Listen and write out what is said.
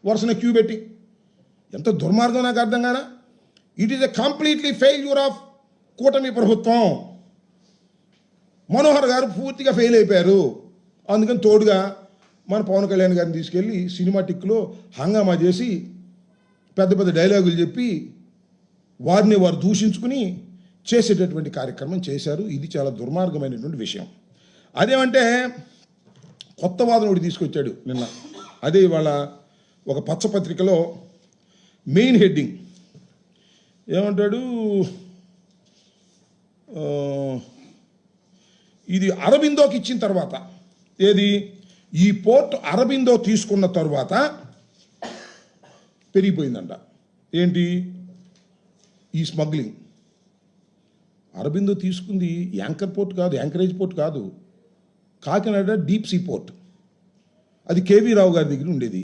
వరుసన queue పెట్టి. ఎంత దుర్మార్గం నాకు అర్థం కానా. It is a completely failure of కూటమి ప్రభుత్వం. మనోహర్ గారు పూర్తిగా ఫెయిల్ అయిపోయారు. అందుకని తోడుగా మన పవన్ కళ్యాణ్ గారిని తీసుకెళ్ళి సినిమాటిక్లో హంగామా చేసి పెద్ద పెద్ద డైలాగులు చెప్పి వారిని వారు దూషించుకుని చేసేటటువంటి కార్యక్రమం చేశారు. ఇది చాలా దుర్మార్గమైనటువంటి విషయం. అదేమంటే కొత్త వాదన ఒకటి తీసుకొచ్చాడు నిన్న. అదే ఇవాళ ఒక పచ్చపత్రికలో మెయిన్ హెడ్డింగ్ ఏమంటాడు, ఇది అరబిందోకి ఇచ్చిన తర్వాత, ఏది ఈ పోర్ట్ అరబిందో తీసుకున్న తర్వాత పెరిగిపోయిందంట. ఏంటి ఈ స్మగ్లింగ్. అరబిందో తీసుకుంది యాంకర్ పోర్ట్ కాదు, యాంకరేజ్ పోర్ట్ కాదు, కాకినాడ డీప్ సీ పోర్ట్. అది కేవీ రావు గారి దగ్గర ఉండేది.